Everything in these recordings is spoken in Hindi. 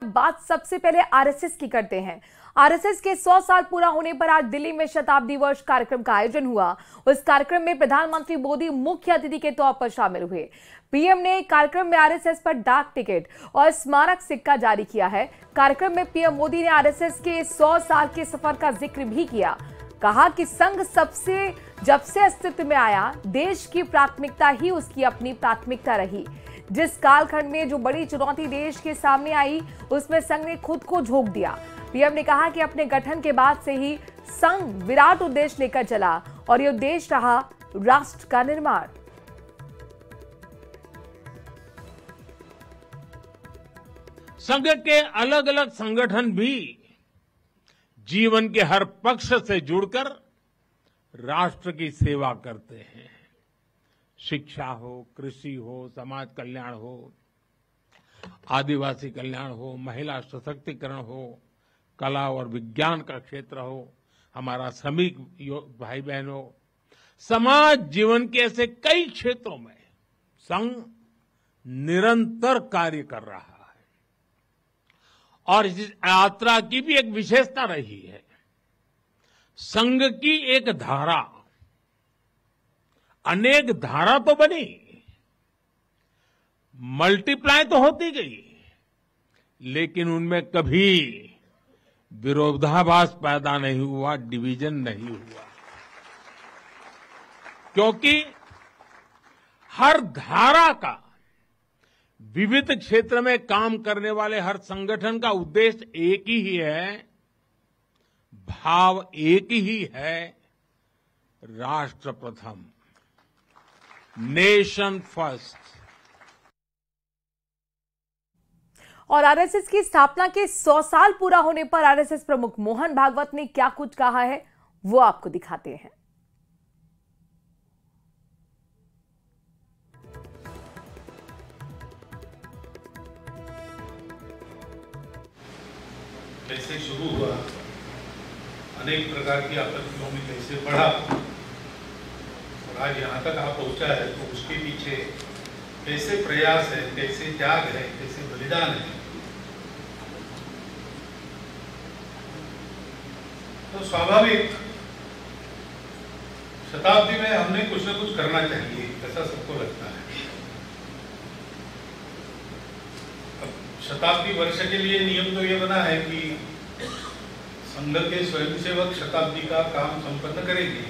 बात सबसे पहले आरएसएस की करते हैं। आरएसएस के 100 साल पूरा होने पर आज दिल्ली में शताब्दी वर्ष कार्यक्रम का आयोजन हुआ। उस कार्यक्रम में प्रधानमंत्री मोदी मुख्य अतिथि के तौर पर शामिल हुए। पीएम ने कार्यक्रम में आरएसएस पर डाक टिकट और स्मारक सिक्का जारी किया है। कार्यक्रम में पीएम मोदी ने आरएसएस के 100 साल के सफर का जिक्र भी किया। कहा कि संघ जब से अस्तित्व में आया, देश की प्राथमिकता ही उसकी अपनी प्राथमिकता रही। जिस कालखंड में जो बड़ी चुनौती देश के सामने आई, उसमें संघ ने खुद को झोंक दिया। पीएम ने कहा कि अपने गठन के बाद से ही संघ विराट उद्देश्य लेकर चला और ये उद्देश्य रहा राष्ट्र का निर्माण। संघ के अलग अलग संगठन भी जीवन के हर पक्ष से जुड़कर राष्ट्र की सेवा करते हैं। शिक्षा हो, कृषि हो, समाज कल्याण हो, आदिवासी कल्याण हो, महिला सशक्तिकरण हो, कला और विज्ञान का क्षेत्र हो, हमारा श्रमिक भाई बहनों, समाज जीवन के ऐसे कई क्षेत्रों में संघ निरंतर कार्य कर रहा है। और इस यात्रा की भी एक विशेषता रही है। संघ की एक धारा, अनेक धारा तो बनी, मल्टीप्लाई तो होती गई, लेकिन उनमें कभी विरोधाभास पैदा नहीं हुआ, डिवीजन नहीं हुआ। क्योंकि हर धारा का, विविध क्षेत्र में काम करने वाले हर संगठन का उद्देश्य एक ही है, भाव एक ही है, राष्ट्र प्रथम, नेशन फर्स्ट। और आरएसएस की स्थापना के 100 साल पूरा होने पर आरएसएस प्रमुख मोहन भागवत ने क्या कुछ कहा है, वो आपको दिखाते हैं। कैसे शुरू हुआ, अनेक प्रकार की आपत्तियों में कैसे बढ़ा और आज यहाँ तक आप पहुँचा है, तो उसके पीछे कैसे प्रयास है, कैसे त्याग है, कैसे बलिदान है। तो स्वाभाविक शताब्दी में हमने कुछ न कुछ करना चाहिए, ऐसा सबको लगता है। अब शताब्दी वर्ष के लिए नियम तो ये बना है कि संघ के स्वयंसेवक शताब्दी का काम संपन्न करेंगे।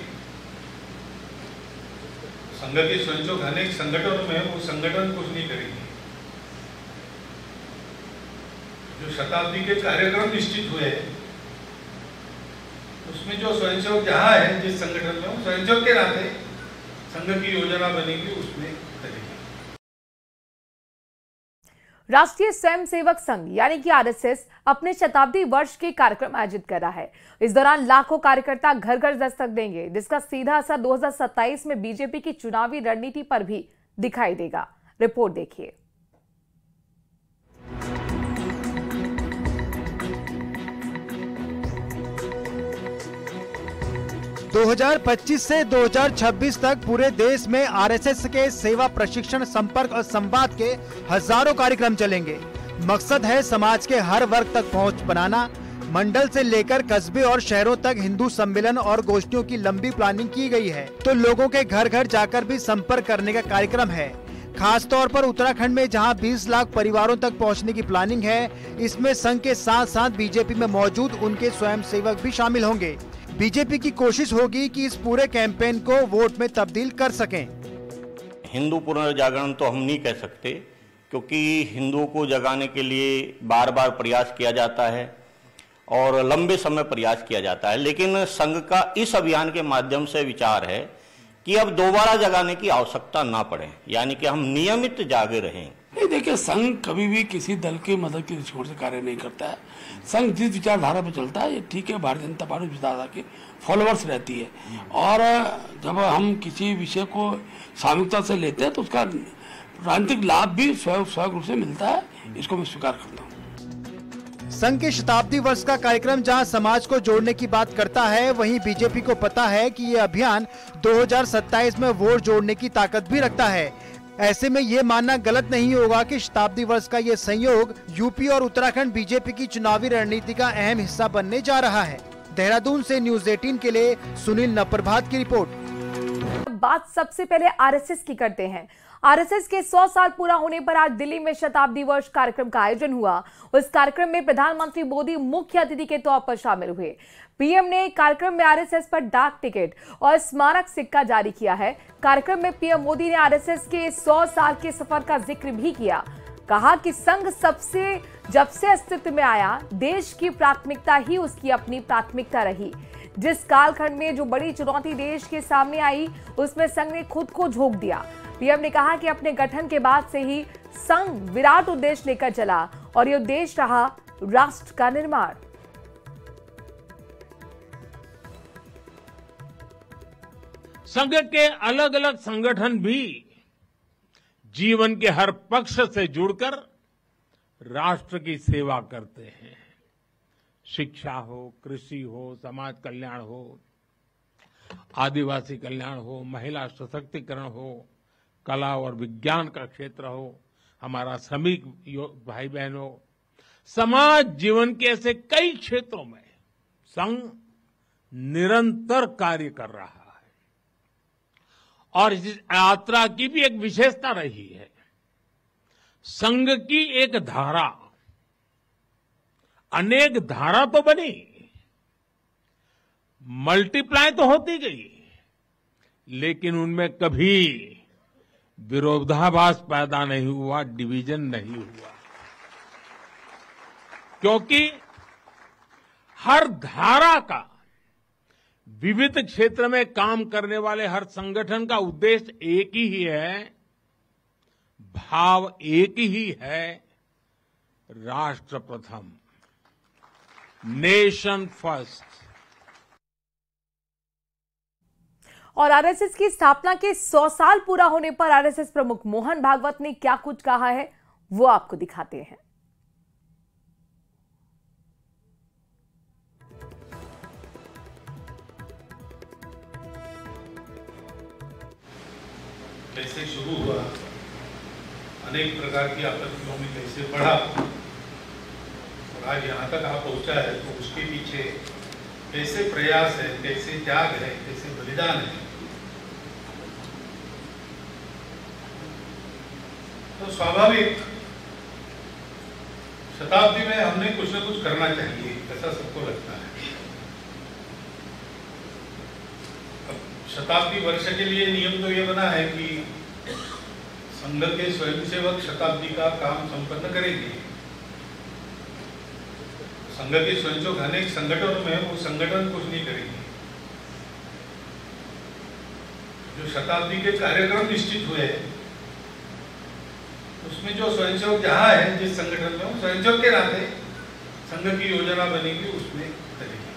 संघ के स्वयंसेवक अनेक संगठनों में, वो संगठन कुछ नहीं करेंगे। जो शताब्दी के कार्यक्रम निश्चित हुए, उसमें जो स्वयंसेवक जहां है, जिस संगठन में, वो स्वयंसेवक के नाते संघ की योजना बनेगी, उसमें करेंगे। राष्ट्रीय स्वयंसेवक संघ यानी कि आरएसएस अपने शताब्दी वर्ष के कार्यक्रम आयोजित कर रहा है। इस दौरान लाखों कार्यकर्ता घर घर दस्तक देंगे, जिसका सीधा असर 2027 में बीजेपी की चुनावी रणनीति पर भी दिखाई देगा। रिपोर्ट देखिए। 2025 से 2026 तक पूरे देश में आरएसएस के सेवा प्रशिक्षण, संपर्क और संवाद के हजारों कार्यक्रम चलेंगे। मकसद है समाज के हर वर्ग तक पहुंच बनाना। मंडल से लेकर कस्बे और शहरों तक हिंदू सम्मेलन और गोष्ठियों की लंबी प्लानिंग की गई है, तो लोगों के घर घर जाकर भी संपर्क करने का कार्यक्रम है। खास तौर पर उत्तराखंड में जहां 20 लाख परिवारों तक पहुंचने की प्लानिंग है, इसमें संघ के साथ साथ बीजेपी में मौजूद उनके स्वयंसेवक भी शामिल होंगे। बीजेपी की कोशिश होगी कि इस पूरे कैंपेन को वोट में तब्दील कर सकें। हिंदू पुनर्जागरण तो हम नहीं कह सकते, क्योंकि हिंदुओं को जगाने के लिए बार बार प्रयास किया जाता है और लंबे समय प्रयास किया जाता है। लेकिन संघ का इस अभियान के माध्यम से विचार है कि अब दोबारा जगाने की आवश्यकता ना पड़े, यानी कि हम नियमित जागे रहें। नहीं, देखिए, संघ कभी भी किसी दल की मदद के दृष्टिकोण से कार्य नहीं करता है। संघ जिस विचारधारा पर चलता है, ये ठीक है, भारतीय जनता पार्टी विचारधारा के फॉलोअर्स रहती है। और जब हम किसी विषय को सामूहिकता से लेते हैं, तो उसका राजनीतिक लाभ भी स्वयं रूप से मिलता है। इसको मैं स्वीकार करता हूँ। संघ के शताब्दी वर्ष का कार्यक्रम जहां समाज को जोड़ने की बात करता है, वहीं बीजेपी को पता है कि ये अभियान 2027 में वोट जोड़ने की ताकत भी रखता है। ऐसे में ये मानना गलत नहीं होगा कि शताब्दी वर्ष का ये संयोग यूपी और उत्तराखंड बीजेपी की चुनावी रणनीति का अहम हिस्सा बनने जा रहा है। देहरादून से न्यूज़ 18 के लिए सुनील नप्रभात की रिपोर्ट। बात सबसे पहले आरएसएस की करते हैं। आरएसएस के 100 साल पूरा होने पर आज दिल्ली में शताब्दी वर्ष कार्यक्रम का आयोजन हुआ। उस कार्यक्रम में प्रधानमंत्री मोदी मुख्य अतिथि के तौर पर शामिल हुए। पीएम ने कार्यक्रम में आरएसएस पर डाक टिकट और स्मारक सिक्का जारी किया है। कार्यक्रम में पीएम मोदी ने आरएसएस के 100 साल के सफर का जिक्र भी किया। कहा कि संघ जब से अस्तित्व में आया, देश की प्राथमिकता ही उसकी अपनी प्राथमिकता रही। जिस कालखंड में जो बड़ी चुनौती देश के सामने आई, उसमें संघ ने खुद को झोंक दिया। पीएम ने कहा कि अपने गठन के बाद से ही संघ विराट उद्देश्य लेकर चला और ये उद्देश्य रहा राष्ट्र का निर्माण। संघ के अलग अलग संगठन भी जीवन के हर पक्ष से जुड़कर राष्ट्र की सेवा करते हैं। शिक्षा हो, कृषि हो, समाज कल्याण हो, आदिवासी कल्याण हो, महिला सशक्तिकरण हो, कला और विज्ञान का क्षेत्र हो, हमारा श्रमिक भाई बहन हो, समाज जीवन के ऐसे कई क्षेत्रों में संघ निरंतर कार्य कर रहा है। और इस यात्रा की भी एक विशेषता रही है। संघ की एक धारा, अनेक धारा तो बनी, मल्टीप्लाई तो होती गई, लेकिन उनमें कभी विरोधाभास पैदा नहीं हुआ, डिवीजन नहीं हुआ, क्योंकि हर धारा का विविध क्षेत्र में काम करने वाले हर संगठन का उद्देश्य एक ही है, भाव एक ही है, राष्ट्र प्रथम, नेशन फर्स्ट। और आरएसएस की स्थापना के 100 साल पूरा होने पर आरएसएस प्रमुख मोहन भागवत ने क्या कुछ कहा है, वो आपको दिखाते हैं। कैसे शुरू हुआ, अनेक प्रकार की आपत्तियों में कैसे बढ़ा और आज यहाँ तक आप पहुँचा है, तो उसके पीछे कैसे प्रयास है, कैसे त्याग है, कैसे बलिदान है। तो स्वाभाविक शताब्दी में हमने कुछ न कुछ करना चाहिए, ऐसा सबको लगता है। शताब्दी वर्ष के लिए नियम तो ये बना है कि संघ के स्वयंसेवक शताब्दी का काम संपन्न करेंगे। संघ के स्वयंसेवक अनेक संगठनों में, वो संगठन कुछ नहीं करेंगे। जो शताब्दी के कार्यक्रम निश्चित हुए हैं, उसमें जो स्वयंसेवक जहां है, जिस संगठन में, वो स्वयंसेवक के नाते संघ की योजना बनेगी, उसमें करेंगे।